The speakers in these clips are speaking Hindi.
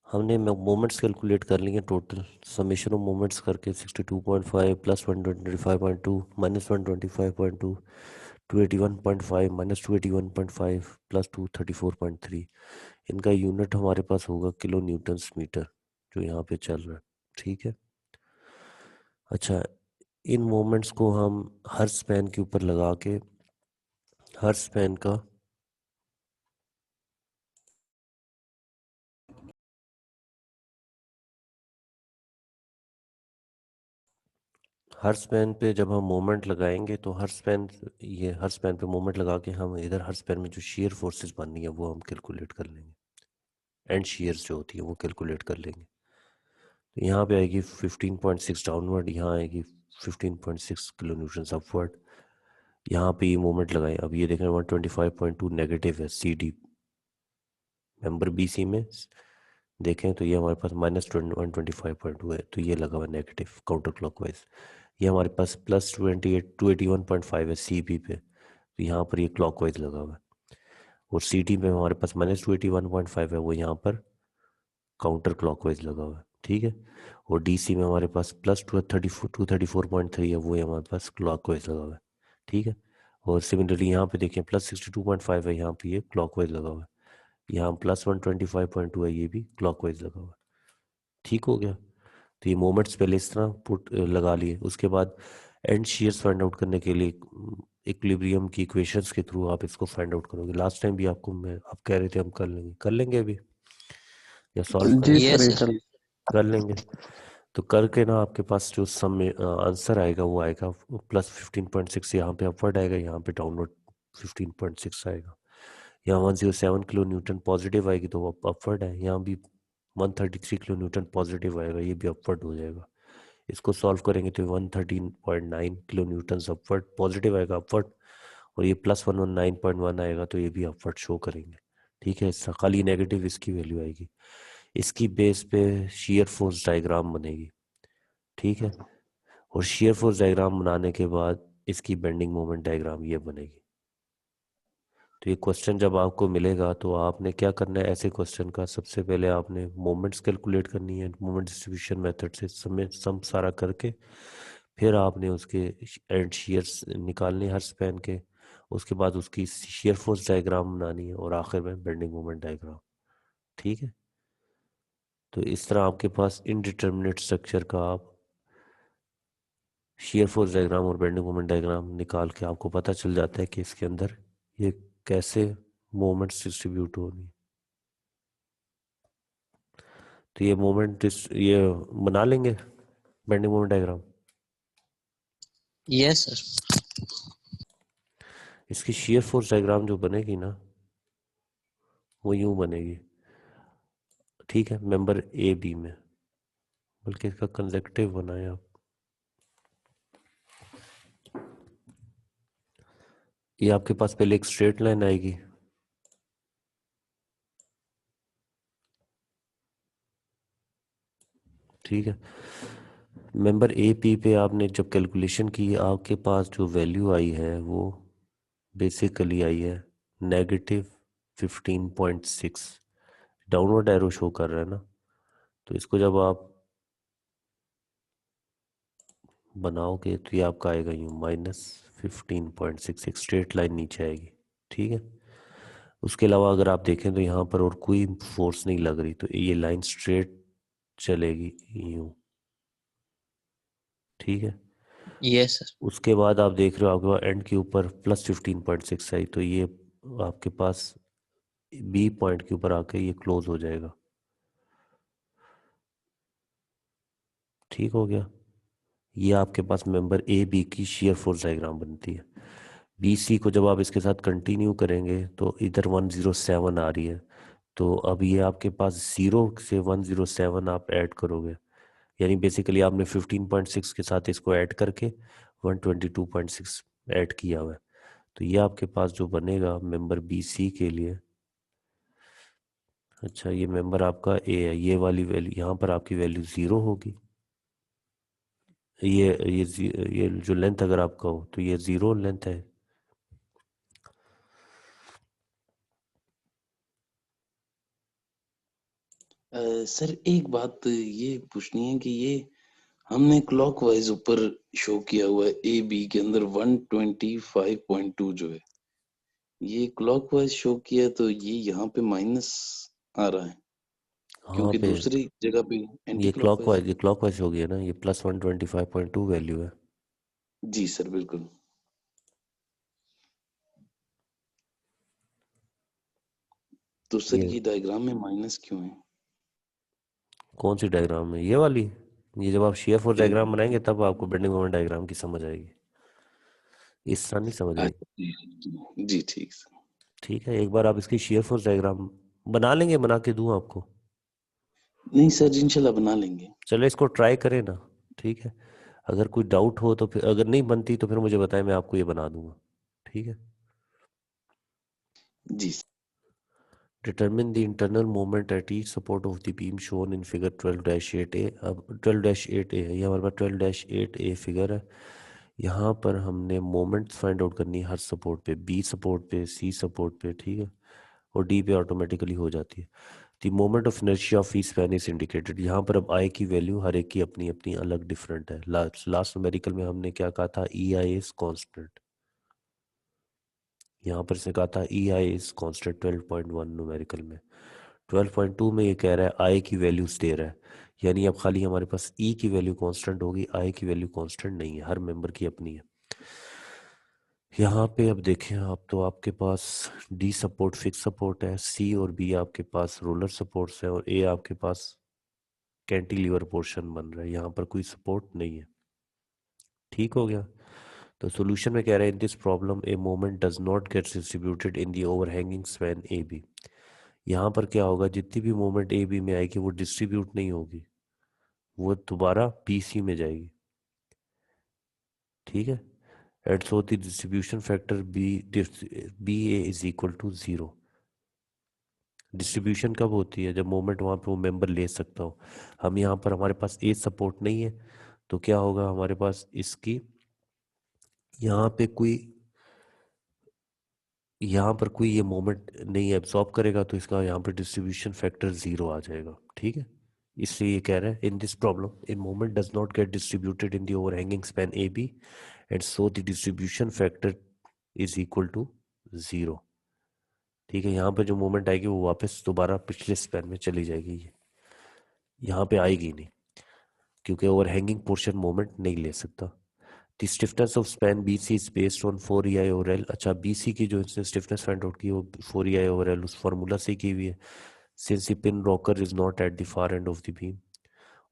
हमने मोमेंट्स कैलकुलेट कर लिए टोटल समेशन ऑफ मोमेंट्स करके 62.5 प्लस 125.2 माइनस 125.2 281.5 माइनस 281.5 प्लस 234.3। इनका यूनिट हमारे पास होगा किलो न्यूटन्स मीटर जो यहाँ पे चल रहा है। ठीक है। अच्छा, इन मोमेंट्स को हम हर स्पैन के ऊपर लगा के हर स्पैन का हर स्पैन पे जब हम मोमेंट लगाएंगे तो हर स्पैन पे मोमेंट लगा के हम इधर हर स्पैन में जो शेयर फोर्सेस बननी है वो हम कैलकुलेट कर लेंगे। एंड शेयर्स जो होती है वो कैलकुलेट कर लेंगे। तो यहाँ पे आएगी 15.6 डाउनवर्ड, यहाँ आएगी 15.6 किलो न्यूटन अपवर्ड। यहाँ पे ये मोमेंट लगाए, अब ये देखें 125.2 नेगेटिव है C D member B C में देखें तो ये हमारे पास माइनस 125.2 है, तो ये लगा हुआ नेगेटिव काउंटर क्लॉकवाइज। ये हमारे पास प्लस 281.5 है सी बी पे, तो यहाँ पर ये क्लॉकवाइज लगा हुआ है। और सी टी पे हमारे पास माइनस 281.5 है, वो यहाँ पर काउंटर क्लॉकवाइज लगा हुआ है। ठीक है। और डी सी में हमारे पास प्लस 234.3 है, वो हमारे पास क्लॉकवाइज लगा हुआ है। ठीक है। और सिमिलरली यहाँ पे देखें प्लस 62.5 है, यहाँ पे ये क्लॉकवाइज लगा हुआ है। यहाँ प्लस 125.2 है, ये भी क्लॉकवाइज लगा हुआ है। ठीक हो गया। तो ये मोमेंट्स पहले इस तरह पुट लगा लिए। उसके बाद एंड शेयर्स फाइंड आउट करने के लिए इक्विलिब्रियम की इक्वेशंस के थ्रू आप इसको फाइंड आउट करोगे। लास्ट टाइम भी आप कह रहे थे हम कर लेंगे अभी या सॉल्व जी करेंगे? सर, यस ये सर। कर। कर लेंगे। तो करके ना आपके पास जो सम में आंसर आएगा वो आएगा प्लस 15.6। यहाँ पे अपवर्ड आएगा, यहाँ पे डाउनवर्ड 15.6 आएगा। यहाँ 107 किलो न्यूटन पॉजिटिव आएगी तो वो अपवर्ड है। यहाँ भी 133 किलो न्यूटन पॉजिटिव आएगा, ये भी अपवर्ड हो जाएगा। इसको सॉल्व करेंगे तो 113.9 किलो न्यूटन अपवर्ड पॉजिटिव आएगा अपवर्ड। और ये प्लस 119.1 आएगा तो ये भी अपवर्ड शो करेंगे। ठीक है। इसका खाली नेगेटिव इसकी वैल्यू आएगी। इसकी बेस पे शेयर फोर्स डायग्राम बनेगी। ठीक है। और शेयर फोर्स डायग्राम बनाने के बाद इसकी बेंडिंग मोमेंट डायग्राम ये बनेगी। तो ये क्वेश्चन जब आपको मिलेगा तो आपने क्या करना है, ऐसे क्वेश्चन का सबसे पहले आपने मोमेंट्स कैलकुलेट करनी है मोमेंट डिस्ट्रीब्यूशन मेथड से सम सारा करके, फिर आपने उसके एंड शेयर्स निकालने हर स्पैन के। उसके बाद उसकी शेयर फोर्स डायग्राम बनानी है और आखिर में बेंडिंग मोमेंट डायग्राम। ठीक है। तो इस तरह आपके पास इनडिटर्मिनेट स्ट्रक्चर का आप शेयर फोर्स डायग्राम और बेंडिंग मोमेंट डायग्राम निकाल के आपको पता चल जाता है कि इसके अंदर ये कैसे मोमेंट्स डिस्ट्रीब्यूट हो रही है। तो ये बना लेंगे bending moment diagram. Yes sir. इसकी शेयर फोर्स डायग्राम जो बनेगी ना वो यूं बनेगी। ठीक है। मेंबर ए बी में, बल्कि इसका कंसेक्टिव बनाए आप। ये आपके पास पहले एक स्ट्रेट लाइन आएगी। ठीक है। मेंबर ए पी पे आपने जब कैलकुलेशन की, आपके पास जो वैल्यू आई है वो बेसिकली आई है नेगेटिव 15.6। डाउनवर्ड एरो शो कर रहा है ना, तो इसको जब आप बनाओगे तो ये आपका आएगा यूँ माइनस 15.6, एक स्ट्रेट लाइन नीचे आएगी। ठीक है। उसके अलावा अगर आप देखें तो यहाँ पर और कोई फोर्स नहीं लग रही, तो ये लाइन स्ट्रेट चलेगी यूँ। ठीक है। Yes sir. उसके बाद आप देख रहे हो आपके पास एंड के ऊपर प्लस 15.6 आई, तो ये आपके पास बी पॉइंट के ऊपर आके ये क्लोज हो जाएगा। ठीक हो गया। ये आपके पास मेंबर ए बी की शेयर फोर्स डायग्राम बनती है। बी सी को जब आप इसके साथ कंटिन्यू करेंगे तो इधर 107 आ रही है, तो अब ये आपके पास 0 से 107 आप ऐड करोगे, यानी बेसिकली आपने 15.6 के साथ इसको ऐड करके 122.6 ऐड किया हुआ है। तो ये आपके पास जो बनेगा मेंबर बी सी के लिए। अच्छा, ये मेंबर आपका ए है, ये वाली वैल्यू यहाँ पर आपकी वैल्यू 0 होगी। ये जो लेंथ अगर आपका हो तो ये 0 लेंथ है। सर एक बात ये पूछनी है कि ये हमने क्लॉकवाइज ऊपर शो किया हुआ है ए बी के अंदर 125.2 जो है, ये क्लॉकवाइज शो किया तो ये यहाँ पे माइनस आ रहा है, हाँ क्योंकि पे दूसरी जगह पे एंटी ये क्लॉकवाइज। क्लॉकवाइज हो गया ना, ये +125.2 वैल्यू है। जी सर बिल्कुल। तो सर ये ये डायग्राम में माइनस क्यों है? कौन सी डायग्राम है, ये वाली? ये जब आप शेयर फोर्स ए, डायग्राम बनाएंगे तब आपको बेंडिंग मोमेंट डायग्राम की समझ आएगी, इस तरह नहीं समझ आएगी। अच्छा, जी ठीक सर। ठीक है, एक बार आप इसकी शेयर फोर्स डायग्राम बना लेंगे, बना के दूं आपको? नहीं सर इंशाल्लाह बना लेंगे। चलो इसको ट्राई करें ना। ठीक है, अगर कोई डाउट हो तो फिर, अगर नहीं बनती तो फिर मुझे बताएं, मैं आपको ये बना दूंगा। ठीक है। जी sir. Determine the internal moment at each support of the beam shown in figure 12-8A। अब 12-8A है, ये हमारे पास 12-8A फिगर है। यहाँ पर हमने मोमेंट्स फाइंड आउट करनी है हर सपोर्ट पे, बी सपोर्ट पे, सी सपोर्ट पे, ठीक है, और डी पे ऑटोमेटिकली हो जाती है। The moment of inertia of each span is indicated. यहाँ पर अब आई की वैल्यू हर एक की अपनी अपनी अलग डिफरेंट है। लास्ट न्यूमेरिकल में हमने क्या कहा था, ई आई इज कॉन्स्टेंट। यहाँ पर इसने कहा था ई आई इज कॉन्स्टेंट 12.1 न्यूमेरिकल में। 12.2 में ये कह रहा है आई की वैल्यूज दे रहा है, यानी अब खाली हमारे पास ई की वैल्यू कांस्टेंट होगी, आई की वैल्यू कांस्टेंट नहीं है, हर मेंबर की अपनी है। यहाँ पे अब देखें आप, तो आपके पास डी सपोर्ट फिक्स सपोर्ट है, सी और बी आपके पास रोलर सपोर्ट्स है, और ए आपके पास कैंटिलीवर पोर्शन बन रहा है, यहाँ पर कोई सपोर्ट नहीं है। ठीक हो गया। तो सॉल्यूशन में कह रहे हैं, in this problem a moment does not get distributed in the overhanging span A B. यहाँ पर क्या होगा, जितनी भी मोमेंट ए बी में आएगी वो डिस्ट्रीब्यूट नहीं होगी, वो दोबारा बी सी में जाएगी। ठीक है। At so the distribution factor B A is equal to 0। Distribution कब होती है, जब मोमेंट वहाँ पे वो मेंबर ले सकता हो। हम यहाँ पर, हमारे पास एज सपोर्ट नहीं है, तो क्या होगा हमारे पास इसकी, यहाँ पे कोई, यहाँ पर कोई ये मोमेंट नहीं एब्सॉर्ब करेगा, तो इसका यहाँ पर डिस्ट्रीब्यूशन फैक्टर 0 आ जाएगा। ठीक है। इसलिए ये कह रहा है, in this problem in moment does not get distributed in the overhanging span A B, and so the distribution factor is equal to 0। ठीक है, यहाँ पे जो मोमेंट आएगी वो वापस दोबारा पिछले स्पैन में चली जाएगी, ये यहाँ पे आएगी नहीं, क्योंकि ओवरहैंगिंग पोर्शन मोमेंट नहीं ले सकता। The stiffness of span B C is based on 4 EI over L. अच्छा, बी सी की जो इसने स्टिफनेस फाइंड आउट की वो 4 EI ओवर एल उस फार्मूला से की हुई है, since the pin rocker is not at the far end of the beam.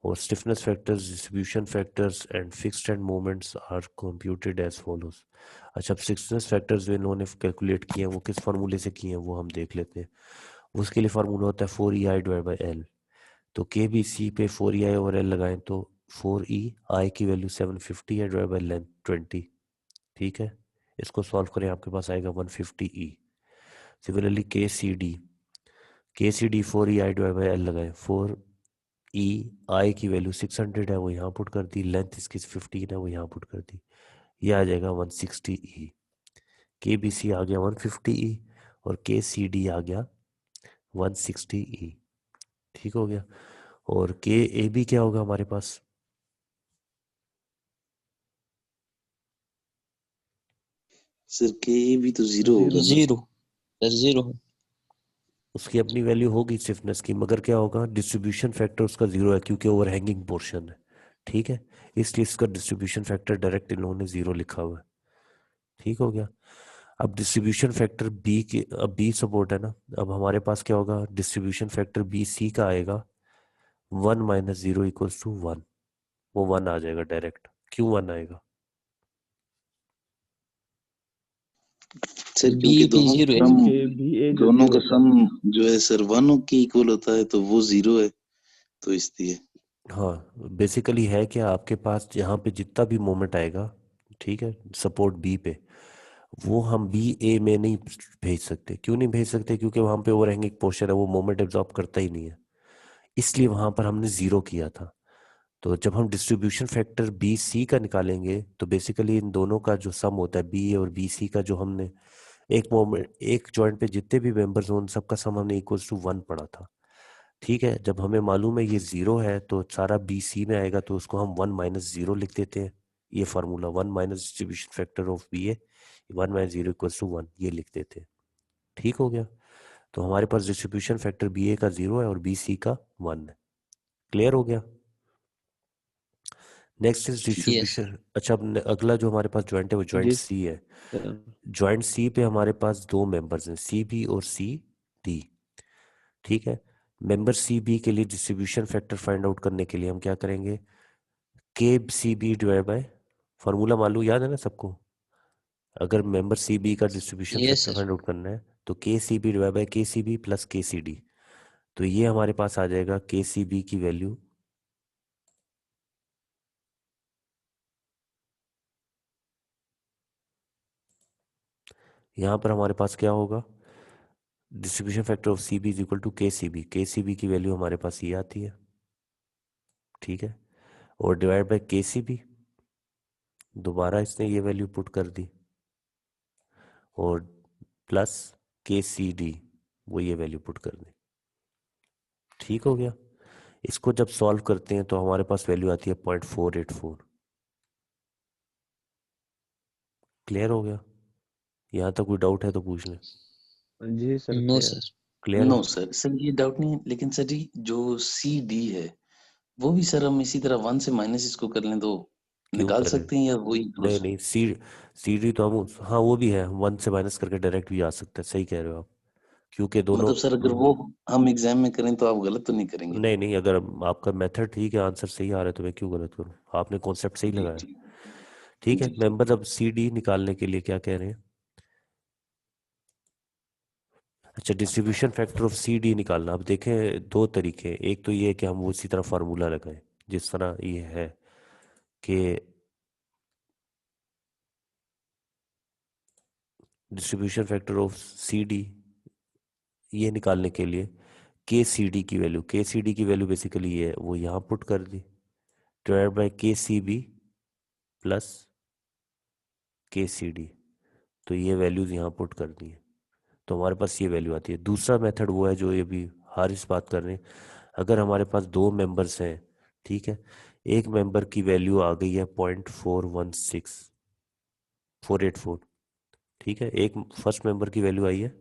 और stiffness factors, distribution factors and fixed end moments are computed as follows. अच्छा, अब स्टिफनेस फैक्टर्स जो इन्होंने कैलकुलेट किए हैं वो किस फार्मूले से किए हैं वो हम देख लेते हैं। उसके लिए फार्मूला होता है 4 EI डिवाइड बाई एल। तो के बी सी पे 4 EI ओवर एल लगाएं तो 4 E, आई की वैल्यू 750 है, डिवाइड बाई लेंथ 20। ठीक है, इसको सॉल्व करें, आपके पास आएगा 150 E। Similarly K C D 4 EI divide by L लगाएं, 4 E, आई की वैल्यू 600 है, वो यहाँ पुट कर दी, लेंथ इसकी 15 है, वो यहाँ पुट कर दी, ये आ जाएगा 160E। के बी सी आ गया 150E, और के सी डी आ गया 160E। ठीक हो गया। और के ए बी क्या होगा हमारे पास, सर के भी तो जीरो होगा ना? Zero sir, zero. उसकी अपनी वैल्यू होगी स्टिफनेस की, मगर क्या होगा, डिस्ट्रीब्यूशन फैक्टर उसका 0 है, क्योंकि ओवरहैंगिंग पोर्शन है। ठीक है, इसलिए इसका डिस्ट्रीब्यूशन फैक्टर डायरेक्ट इन लोगों ने 0 लिखा हुआ है। ठीक हो गया। अब डिस्ट्रीब्यूशन फैक्टर बी के, अब बी सपोर्ट है ना, अब हमारे पास क्या होगा, डिस्ट्रीब्यूशन फैक्टर बी सी का आएगा 1 - 0 = 1। वो 1 आ जाएगा डायरेक्ट। क्यों 1 आएगा? सर बी क्योंकि पे दोनों जीरो का है। सम, क्योंकि बी ए जो दोनों का जीरो था। सम जो है सर वन के इक्वल होता है, तो वो जीरो है, तो इसलिए। हाँ, बेसिकली है क्या, आपके पास यहाँ पे जितना भी मोमेंट आएगा, ठीक है, सपोर्ट बी पे, वो हम बी ए में नहीं भेज सकते। क्यों नहीं भेज सकते? क्योंकि वहाँ पे ओवरहैंगिंग पोर्शन है, वो मोमेंट एब्जॉर्ब करता ही नहीं है, इसलिए वहाँ पर हमने 0 किया था। तो जब हम डिस्ट्रीब्यूशन फैक्टर बी सी का निकालेंगे, तो बेसिकली इन दोनों का जो सम होता है, बी ए और बी सी का, जो हमने एक मोमेंट, एक जॉइंट पे जितने भी मेंबर्स हों उन सबका सम हमने इक्वल्स टू 1 पढ़ा था। ठीक है, जब हमें मालूम है ये ज़ीरो है तो सारा बी सी में आएगा, तो उसको हम 1 - 0 लिख देते हैं। ये formula 1 minus distribution factor of B A, 1 - 0 = 1, ये लिख देते हैं। ठीक हो गया। तो हमारे पास डिस्ट्रीब्यूशन फैक्टर बी ए का 0 है और बी सी का 1 है। क्लियर हो गया। Next is yes distribution. अच्छा, अब अगला जो हमारे पास ज्वाइंट है वो ज्वाइंट जी सी है। सर। ज्वाइंट सी पे हमारे पास दो मेंबर्स हैं, सी बी और सी डी। ठीक है। मेंबर सी बी के लिए डिस्ट्रीब्यूशन फैक्टर फाइंड आउट करने के लिए हम क्या करेंगे, K C B divide by, formula मालूम याद है ना सबको। अगर मेंबर सी बी का distribution yes factor sir. Find out करना है तो के सी बी डिवाइड बाय के सी बी प्लस के सी डी। तो ये हमारे पास आ जाएगा के सी बी की वैल्यू, यहाँ पर हमारे पास क्या होगा, distribution factor of C B is equal to K C B. के सी बी की वैल्यू हमारे पास ये आती है। ठीक है। और डिवाइड बाय के सी बी, दोबारा इसने ये वैल्यू पुट कर दी, और प्लस के सी डी, वो ये वैल्यू पुट कर दी। ठीक हो गया। इसको जब सॉल्व करते हैं तो हमारे पास वैल्यू आती है 0.484। क्लियर हो गया। यहाँ तक कोई डाउट है तो पूछ लें। जी sir no clear. Sir. Clear नो हो। सर, ये डाउट नहीं है, लेकिन सर जी जो सी डी है वो भी सर हम इसी तरह 1 से माइनस इसको कर लें तो क्यों निकाल कर रहे हैं? सकते हैं, या वही नहीं प्रोसेस? नहीं, सी डी तो हम हाँ वो भी है, 1 से माइनस करके डायरेक्ट भी आ सकता है, सही कह रहे हो आप। क्योंकि दोनों मतलब सर अगर वो हम एग्जाम में करें तो आप गलत तो नहीं करेंगे? नहीं नहीं, अगर आपका मेथड ठीक है, आंसर सही आ रहा है, तो मैं क्यों गलत करूँ, आपने कॉन्सेप्ट सही जी लगाया। जी ठीक है। जी जी। मेंबर अब सी डी निकालने के लिए क्या कह रहे हैं। अच्छा, distribution factor of C D निकालना, अब देखें दो तरीके हैं। एक तो ये है कि हम उसी तरह फार्मूला लगाएं जिस तरह ये है कि distribution factor of C D, ये निकालने के लिए के सी डी की वैल्यू, के सी डी की वैल्यू बेसिकली ये है, वो यहाँ पुट कर दी, डिवाइड बाय के सी बी प्लस के सी डी। तो ये वैल्यूज यहाँ पुट कर दी है, तो हमारे पास ये वैल्यू आती है। दूसरा मेथड वो है जो ये भी हारिस बात कर रहे हैं। अगर हमारे पास दो मेंबर्स हैं, ठीक है, एक मेंबर की वैल्यू आ गई है 0.416 484। ठीक है, एक फर्स्ट मेंबर की वैल्यू आई है,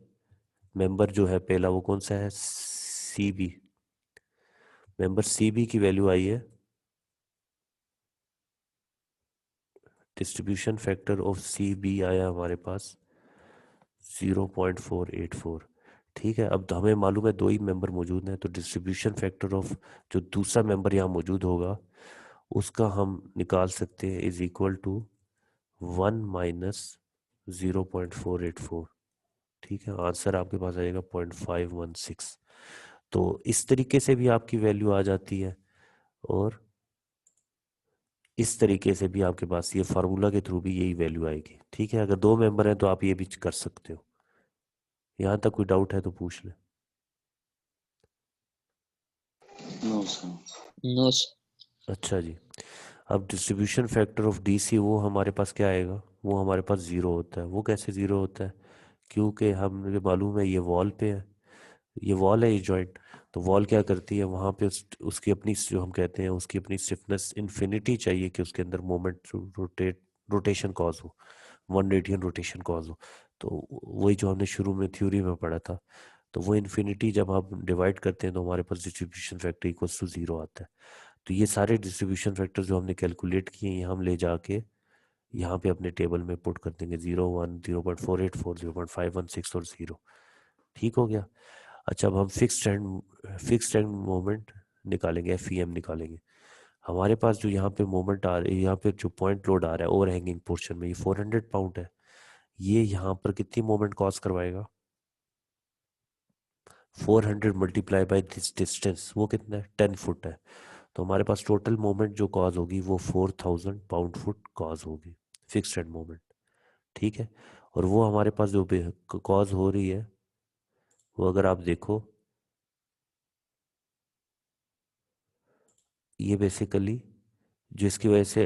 मेंबर जो है पहला वो कौन सा है, C B. Member C B की वैल्यू आई है, distribution factor of C B आया हमारे पास 0.484। ठीक है, अब हमें मालूम है दो ही मेंबर मौजूद हैं, तो डिस्ट्रीब्यूशन फैक्टर ऑफ जो दूसरा मेंबर यहाँ मौजूद होगा उसका हम निकाल सकते हैं, इज इक्वल टू 1 - 0.484। ठीक है, आंसर आपके पास आएगा 0.516। तो इस तरीके से भी आपकी वैल्यू आ जाती है, और इस तरीके से भी आपके पास ये फार्मूला के थ्रू भी यही वैल्यू आएगी। ठीक है, अगर दो मेंबर हैं तो आप ये भी कर सकते हो। यहाँ तक कोई डाउट है तो पूछ ले। No sir. No sir. अच्छा जी। अब distribution factor of D C, वो हमारे पास क्या आएगा, वो हमारे पास ज़ीरो होता है। वो कैसे ज़ीरो होता है, क्योंकि हमें मालूम है ये वॉल पे है, ये वॉल है ये जॉइंट। तो वॉल क्या करती है, वहाँ पे उसकी अपनी जो हम कहते हैं उसकी अपनी स्टिफनेस इन्फिनिटी चाहिए कि उसके अंदर मोमेंट रोटेशन कॉज हो, 1 रेडियन रोटेशन कॉज हो। तो वही जो हमने शुरू में थ्योरी में पढ़ा था, तो वो इन्फिनिटी जब हम डिवाइड करते हैं तो हमारे पास distribution factor equals to zero आता है। तो ये सारे डिस्ट्रीब्यूशन फैक्टर जो हमने कैलकुलेट किए हैं, ये हम ले जाके यहाँ पे अपने टेबल में पुट कर देंगे, 0 1 0.484 0.516 और 0। ठीक हो गया। अच्छा, अब हम फिक्स्ड एंड मोमेंट निकालेंगे, एफ ई एम निकालेंगे। हमारे पास जो यहाँ पे मोमेंट आ रही है, यहाँ पे जो पॉइंट लोड आ रहा है ओवर हैंगिंग पोर्शन में, ये 400 पाउंड है। ये यहाँ पर कितनी मोमेंट कॉज करवाएगा, 400 मल्टीप्लाई बाई दिस डिस्टेंस, वो कितना है, 10 फुट है। तो हमारे पास टोटल मोमेंट जो कॉज होगी वो 4000 पाउंड फुट कॉज होगी, फिक्स्ड एंड मोमेंट। ठीक है। और वो हमारे पास जो कॉज हो रही है, वो अगर आप देखो, ये बेसिकली जिसकी वजह से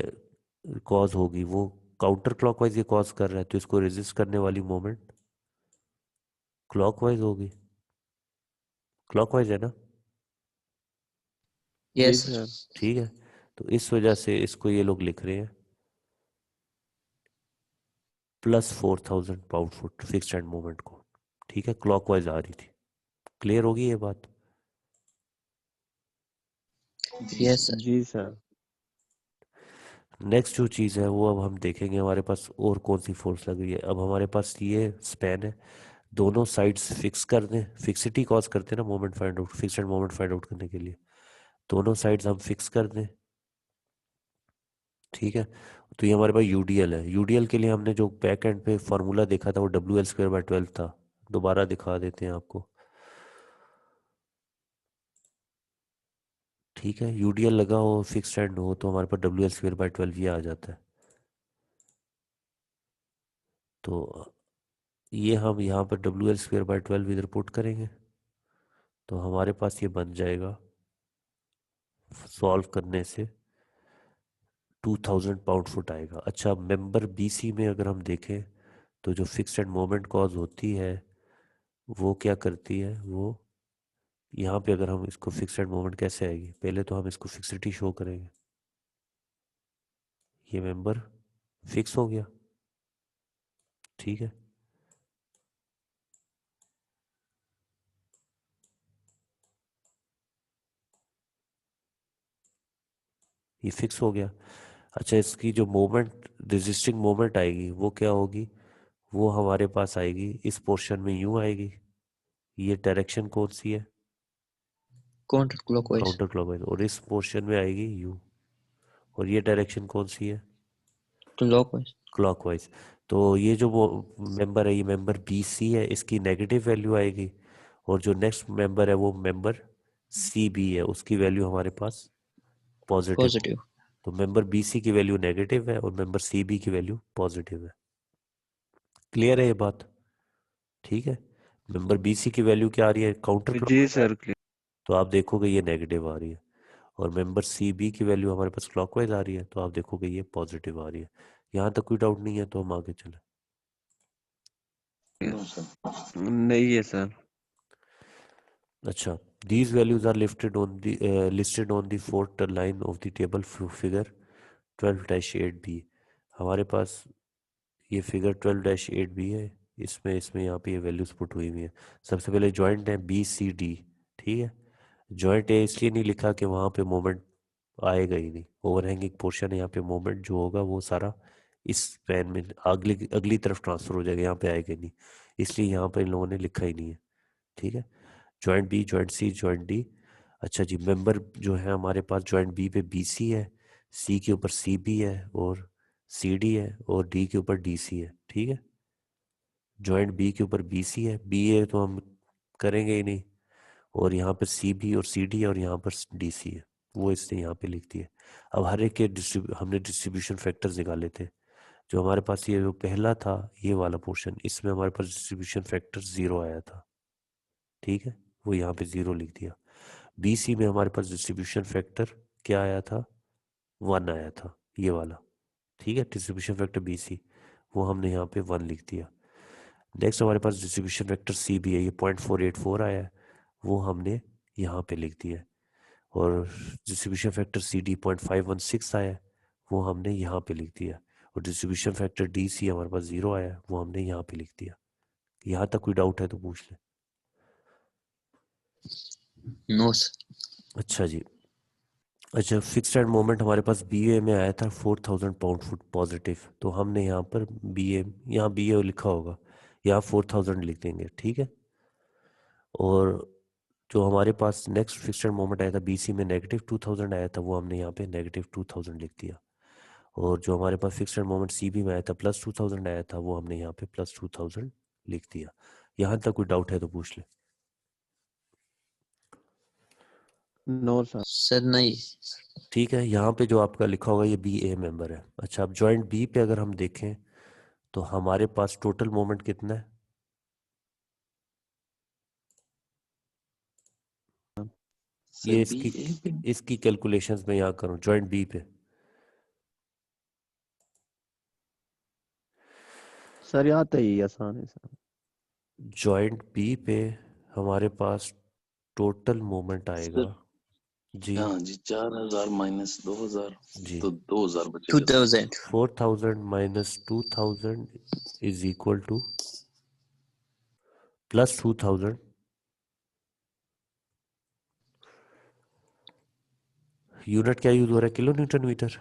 कॉज होगी वो काउंटर क्लॉकवाइज ये कॉज कर रहा है, तो इसको रेजिस्ट करने वाली मोमेंट क्लॉकवाइज होगी। क्लॉकवाइज है ना। जी यस सर। ठीक है, तो इस वजह से इसको ये लोग लिख रहे हैं +4000 pound foot fixed end moment को। ठीक है, क्लॉकवाइज आ रही थी। क्लियर होगी ये बात? यस सर जी सर। नेक्स्ट जो चीज़ है वो अब हम देखेंगे हमारे पास और कौन सी फोर्स लग रही है। अब हमारे पास ये स्पैन है, दोनों साइड्स फिक्स कर दें, फिक्सिटी कॉज करते हैं ना moment find out, fix end moment find out करने के लिए दोनों साइड्स हम फिक्स कर दें। ठीक है, तो ये हमारे पास यूडीएल है। यूडीएल के लिए हमने जो बैक एंड पे फार्मूला देखा था वो WL²/12 था। दोबारा दिखा देते हैं आपको। ठीक है, यूडीएल लगा हो फिक्स एंड हो तो हमारे पास WL²/12 ये आ जाता है। तो ये हम यहाँ पर WL²/12 इधर पुट करेंगे तो हमारे पास ये बन जाएगा सॉल्व करने से 2000 पाउंड फुट आएगा। अच्छा, मेंबर BC में अगर हम देखें तो जो फिक्स एंड मोमेंट कॉज होती है वो क्या करती है, वो यहाँ पे अगर हम इसको फिक्स एंड मोमेंट कैसे आएगी, पहले तो हम इसको फिक्सिटी शो करेंगे। ये मेंबर फिक्स हो गया। ठीक है, ये फिक्स हो गया। अच्छा, इसकी जो मोमेंट रेजिस्टिंग मोमेंट आएगी वो क्या होगी, वो हमारे पास आएगी इस पोर्शन में यूं आएगी। ये डायरेक्शन कौन सी है, काउंटर क्लॉकवाइज काउंटर क्लॉकवाइज, और इस पोर्शन में आएगी यू। और ये डायरेक्शन कौन सी है, क्लॉकवाइज क्लॉकवाइज। तो ये जो वो मेंबर है, ये मेंबर BC है, इसकी नेगेटिव वैल्यू आएगी। और जो नेक्स्ट मेंबर है वो मेंबर CB है, उसकी वैल्यू हमारे पास पॉजिटिव होगी। पॉजिटिव तो मेंबर BC की वैल्यू नेगेटिव है और मेंबर CB की वैल्यू पॉजिटिव है। क्लियर है ये बात? ठीक है, मेंबर BC की वैल्यू क्या आ रही है, काउंटर जी क्लॉकवाइज, सर। तो आप देखोगे ये नेगेटिव आ रही है। और मेंबर CB की वैल्यू हमारे पास क्लॉकवाइज आ रही है, तो आप देखोगे ये पॉजिटिव आ रही है। यहाँ तक कोई डाउट नहीं है तो हम आगे चले। No sir. नहीं है सर। अच्छा, these values are listed on the fourth line of the table figure 12-8b। हमारे पास ये फिगर 12-8b है, इसमें इसमें यहाँ पे ये वैल्यूज पुट हुई हुई है। सबसे पहले जॉइंट है BCD। ठीक है, जॉइंट है इसलिए नहीं लिखा कि वहाँ पे मोमेंट आएगा ही नहीं, ओवरहैंगिंग पोर्शन है, यहाँ पे मोमेंट जो होगा वो सारा इस पैन में अगली अगली तरफ ट्रांसफर हो जाएगा, यहाँ पे आएगा ही नहीं, इसलिए यहाँ पे इन लोगों ने लिखा ही नहीं है। ठीक है, joint B, joint C, joint D। अच्छा जी, मेंबर जो है हमारे पास जॉइंट B पे BC है, C के ऊपर CB है और CD है और D के ऊपर DC है। ठीक है, जॉइंट B के ऊपर BC है, BA तो हम करेंगे ही नहीं, और यहाँ पर CB और CD है और यहाँ पर DC है, वो इसने यहाँ पे लिख दिया। अब हर एक के हमने डिस्ट्रीब्यूशन फैक्टर्स निकाले थे। जो हमारे पास ये जो पहला था ये वाला पोर्शन, इसमें हमारे पास डिस्ट्रीब्यूशन फैक्टर 0 आया था। ठीक है, वो यहाँ पे 0 लिख दिया। BC में हमारे पास डिस्ट्रीब्यूशन फैक्टर क्या आया था, 1 आया था, ये वाला। ठीक है, डिस्ट्रीब्यूशन फैक्टर BC वो हमने यहाँ पे 1 लिख दिया। नेक्स्ट हमारे पास डिस्ट्रीब्यूशन फैक्टर CB है, ये 0.484 आया है, वो हमने यहाँ पे लिख दिया। और डिस्ट्रीब्यूशन फैक्टर CD 0.516 आया है, वो हमने यहाँ पे लिख दिया। और डिस्ट्रीब्यूशन फैक्टर DC हमारे पास 0 आया है, वो हमने यहाँ पे लिख दिया। यहाँ तक कोई डाउट है तो पूछ ले। नो सर अच्छा जी, अच्छा, फिक्स्ड एंड मोमेंट हमारे पास BA में आया था 4000 पाउंड फुट पॉजिटिव, तो हमने यहाँ पर BA, यहाँ BA लिखा होगा, यहाँ 4000 लिख देंगे। ठीक है, और जो हमारे पास नेक्स्ट फिक्स्ड एंड मोमेंट आया था BC में -2000 आया था, वो हमने यहाँ पे -2000 लिख दिया। और जो हमारे पास फिक्स्ड एंड मोमेंट CB में आया था +2000 आया था, वो हमने यहाँ पे +2000 लिख दिया। यहाँ तक कोई डाउट है तो पूछ ले। No sir. सर नहीं ठीक है, यहाँ पे जो आपका लिखा होगा ये BA मेंबर है। अच्छा, अब जॉइंट B पे अगर हम देखें तो हमारे पास टोटल मोमेंट कितना है, सर ये बी इसकी ए पे इसकी कैलकुलेशंस मैं यहाँ करूँ जॉइंट B पे। सर यहाँ तो ही आसान है सर। जॉइंट B पे हमारे पास टोटल मोमेंट आएगा सर जी हाँ जी, 4000 माइनस 2000 जी तो 2000 बचेगा sir. 2000 4000 minus 2000 is equal to plus 2000। Unit क्या यूज हो रहा है, kilo newton metre?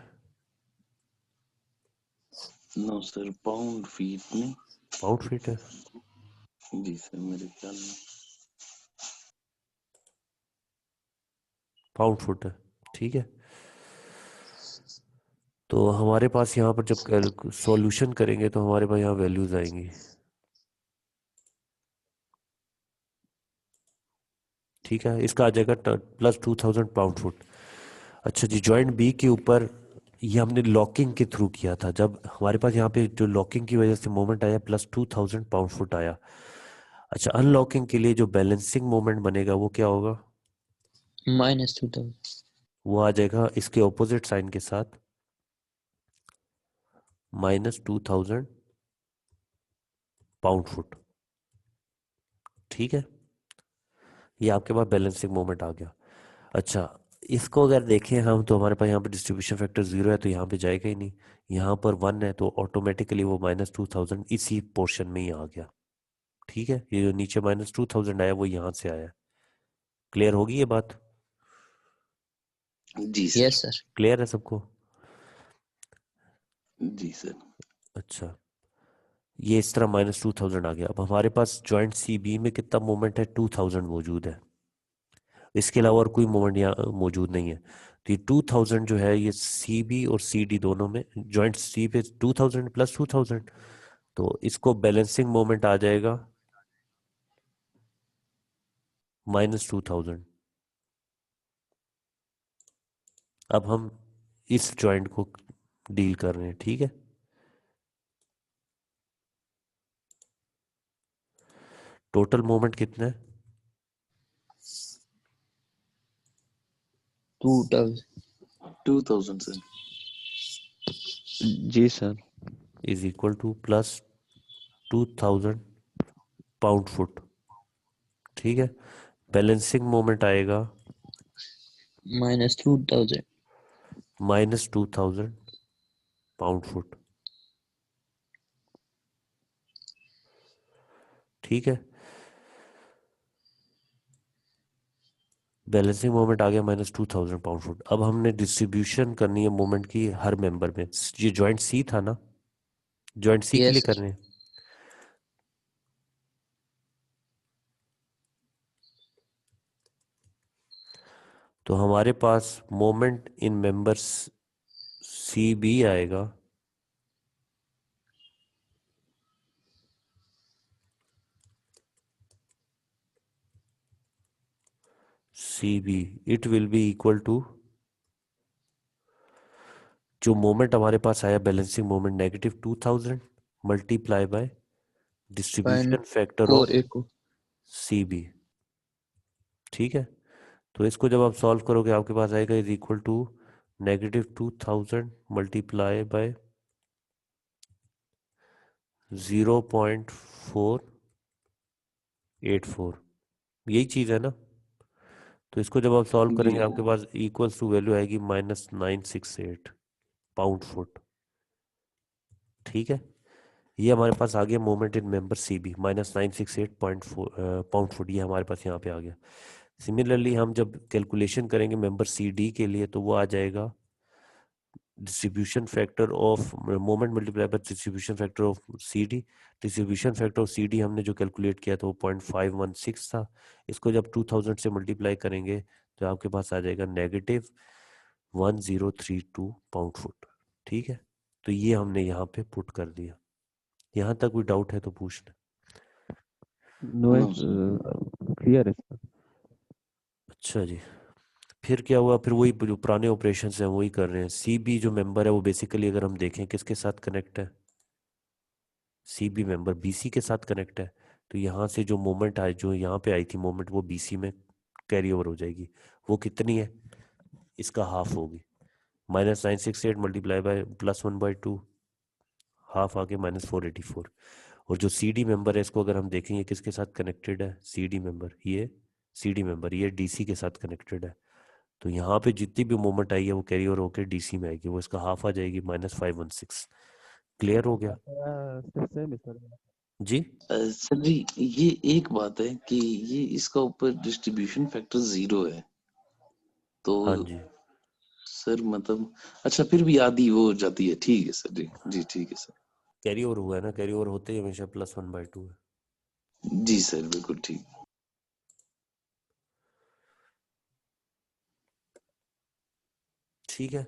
No sir, pound feet नहीं। पाउंड फीट है। जी सर, मेरे ख्याल में। पाउंड फुट है, ठीक है। तो हमारे पास यहाँ पर जब सॉल्यूशन करेंगे तो हमारे पास यहाँ वैल्यूज आएंगी, ठीक है। इसका आ जाएगा प्लस 2000 पाउंड फुट। अच्छा जी, जॉइंट बी के ऊपर ये हमने लॉकिंग के थ्रू किया था, जब हमारे पास यहाँ पे जो लॉकिंग की वजह से मोमेंट आया प्लस 2000 पाउंड फुट आया। अच्छा, अनलॉकिंग के लिए जो बैलेंसिंग मोमेंट बनेगा वो क्या होगा? -2000 वो आ जाएगा इसके ऑपोजिट साइन के साथ, -2000 पाउंड फुट, ठीक है। ये आपके पास बैलेंसिंग मोमेंट आ गया। अच्छा, इसको अगर देखें हम तो हमारे पास यहाँ पे डिस्ट्रीब्यूशन फैक्टर 0 है तो यहाँ पे जाएगा ही नहीं। यहाँ पर 1 है तो ऑटोमेटिकली वो -2000 इसी पोर्शन में ही आ गया, ठीक है। ये जो नीचे -2000 आया वो यहाँ से आया। क्लियर होगी ये बात? जी सर। Yes sir. क्लियर है सबको? जी सर। अच्छा, ये इस तरह -2000 आ गया। अब हमारे पास जॉइंट सी बी में कितना मोमेंट है? 2000 मौजूद है। इसके अलावा और कोई मोमेंट यहाँ मौजूद नहीं है। तो ये 2000 जो है ये सी बी और सी डी दोनों में, जॉइंट सी पे 2000 प्लस 2000, तो इसको बैलेंसिंग मोमेंट आ जाएगा -2000। अब हम इस जॉइंट को डील कर रहे हैं, ठीक है। टोटल मोमेंट कितना है? 2000 2000 सर। जी sir. Is equal to plus 2000 pound foot, ठीक है। बैलेंसिंग मोमेंट आएगा -2000 -2000 पाउंड फुट, ठीक है। बैलेंसिंग मोमेंट आ गया -2000 पाउंड फुट। अब हमने डिस्ट्रीब्यूशन करनी है मोमेंट की हर मेंबर में। ये जॉइंट सी था ना, जॉइंट सी के लिए यस कर सर। रहे हैं। तो हमारे पास moment in members C B आएगा C B, it will be equal to, जो मोमेंट हमारे पास आया balancing moment -2000 multiply by distribution factor of 482 C B, ठीक है। तो इसको जब आप सॉल्व करोगे आपके पास आएगा is equal to -2000 multiply by 0.484, यही चीज है ना। तो इसको जब आप सॉल्व जी करेंगे आपके पास इक्वल्स टू वैल्यू आएगी -968 पाउंड फुट, ठीक है। ये हमारे पास आ गया moment in member C B -968.4 pound foot, ये हमारे पास यहाँ पे आ गया। सिमिलरली हम जब कैलकुलेशन करेंगे मेंबर सी डी के लिए तो वो आ जाएगा distribution factor of moment multiply by distribution factor of C D. Distribution factor of C D हमने जो कैलकुलेट किया था वो 0.516 था। इसको जब 2000 से मल्टीप्लाई करेंगे तो आपके पास आ जाएगा -1032 पाउंड फुट, ठीक है। तो ये हमने यहाँ पे पुट कर दिया। यहाँ तक कोई डाउट है तो पूछना। No no sir. क्लियर है सर। अच्छा जी, फिर क्या हुआ? फिर वही जो पुराने ऑपरेशन हैं वही कर रहे हैं। सी बी जो मेंबर है वो बेसिकली अगर हम देखें किसके साथ कनेक्ट है, C B member B C के साथ कनेक्ट है। तो यहाँ से जो मोमेंट आई, जो यहाँ पे आई थी मोमेंट, वो बी सी में कैरी ओवर हो जाएगी। वो कितनी है? इसका हाफ होगी। -968 मल्टीप्लाई बाय +1/2, हाफ आगे -484। और जो सी डी मेंबर है इसको अगर हम देखेंगे किसके साथ कनेक्टेड है, सी डी मेंबर, ये सी डी मेंबर ये डी सी के साथ कनेक्टेड है। तो यहाँ पे जितनी भी मूवमेंट आई है वो कैरी ओवर होकर डीसी में आएगी, वो इसका हाफ आ जाएगी -516। क्लियर हो गया सेम है सर। जी? सर जी ये एक बात है कि ये इसका ऊपर डिस्ट्रीब्यूशन फैक्टर 0 है तो हाँ जी, सर मतलब अच्छा फिर भी आधी वो हो जाती है। ठीक है सर जी, जी ठीक है सर। कैरी ओवर हुआ है ना, कैरी ओवर होते ही हमेशा +1/2 है। जी सर बिल्कुल ठीक। ठीक है।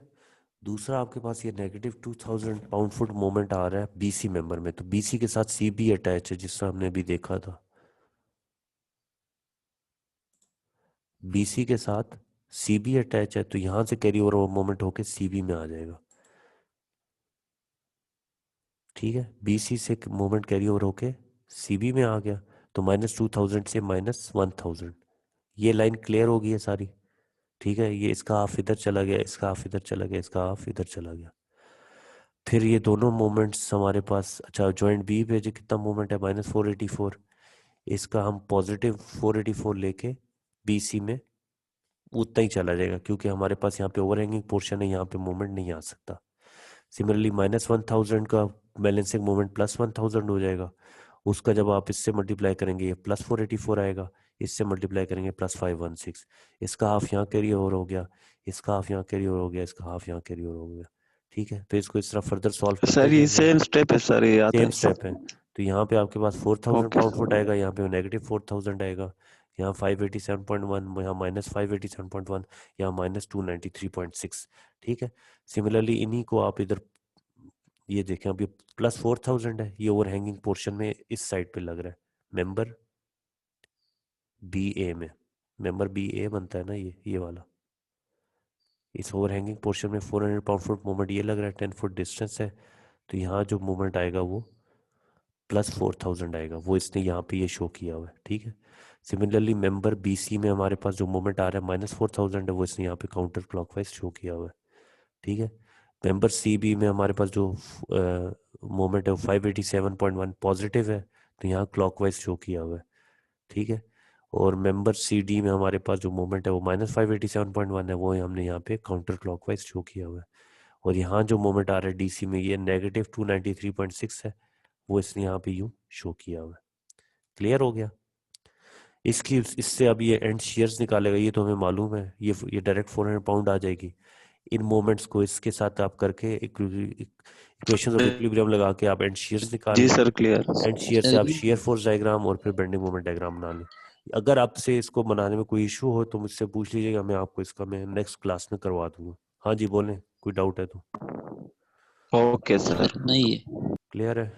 दूसरा आपके पास ये -2000 पाउंड फुट मोमेंट आ रहा है बीसी मेंबर में, तो बीसी के साथ सीबी अटैच है जिससे हमने अभी देखा था। बीसी के साथ सीबी अटैच है तो यहां से कैरी ओवर मोमेंट होके सीबी में आ जाएगा। ठीक है, बीसी से मोमेंट कैरी ओवर होके सीबी में आ गया, तो -2000 से -1000। ये लाइन क्लियर हो गई है सारी। ठीक है, ये इसका हाफ इधर चला गया, इसका हाफ इधर चला गया, इसका हाफ इधर चला गया। फिर ये दोनों मोमेंट्स हमारे पास, अच्छा जॉइंट बी पे जो कितना मोमेंट है -484, इसका हम +484 लेके बीसी में उतना ही चला जाएगा, क्योंकि हमारे पास यहाँ पे ओवरहैंगिंग पोर्शन है, यहाँ पे मोमेंट नहीं आ सकता। सिमिलरली -1000 का बैलेंसिंग मोमेंट +1000 हो जाएगा, उसका जब आप इससे मल्टीप्लाई करेंगे ये +484 आएगा, इससे मल्टीप्लाई करेंगे +516। इसका हाफ यहाँ कैरी ओवर हो गया, इसका हाफ यहाँ कैरी ओवर हो गया, इसका हाफ यहाँ कैरी ओवर हो गया। ठीक है, तो इसको इस तरह फर्दर सॉल्व करते सर ये जाएंगे। सेम स्टेप है सर, ये आता सेम है। स्टेप है, तो यहाँ पे आपके पास 4000 ओके पाउंड फुट आएगा, यहाँ पे -4000 आएगा, यहाँ 587.1, यहाँ -587.1, यहाँ -293.6। ठीक है, सिमिलरली इन्हीं को आप इधर ये देखें, अभी +4000 है, ये ओवरहैंगिंग पोर्शन में इस साइड पे लग रहा है, मेंबर बी ए में। मेंबर बी ए बनता है ना ये वाला, इस ओवरहैंगिंग पोर्शन में 400 पाउंड फुट मूवमेंट ये लग रहा है, 10 फुट डिस्टेंस है, तो यहाँ जो मूवमेंट आएगा वो +4000 आएगा, वो इसने यहाँ पे ये शो किया हुआ है। ठीक है, सिमिलरली मेंबर बी सी में हमारे पास जो मूवमेंट आ रहा है -4000 है, वो इसने यहाँ पे काउंटर क्लॉकवाइज शो किया हुआ है। ठीक है, मेंबर सी बी में हमारे पास जो मोमेंट है वो 587.1 पॉजिटिव है, तो यहाँ क्लॉकवाइज शो किया हुआ है। ठीक है, और मेंबर सी डी में हमारे पास जो मोमेंट है वो -587.1 है, वो हमने यहाँ पे काउंटर क्लॉकवाइज शो किया हुआ है। और यहाँ जो मोमेंट आ रहा है डीसी में ये -293.6 है, वो इसने यहाँ पे यूँ शो किया हुआ है। क्लियर हो गया? इससे अब ये एंड शेयर्स निकालेगा, ये तो हमें मालूम है, ये डायरेक्ट 400 पाउंड आ जाएगी। इन मोमेंट्स को इसके साथ आप करके इक्वेशंस ऑफ इक्विलिब्रियम लगा के आप एंड शेयर्स निकाल जी लें। Sir clear. एंड शेयर से सर आप जी शेयर फोर्स डायग्राम और फिर बेंडिंग मोमेंट डायग्राम बना लें। अगर आपसे इसको बनाने में कोई इशू हो तो मुझसे पूछ लीजिएगा, मैं आपको इसका मैं नेक्स्ट क्लास में करवा दूंगा। हाँ जी बोलें, कोई डाउट है तो। Okay sir. नहीं है। क्लियर है?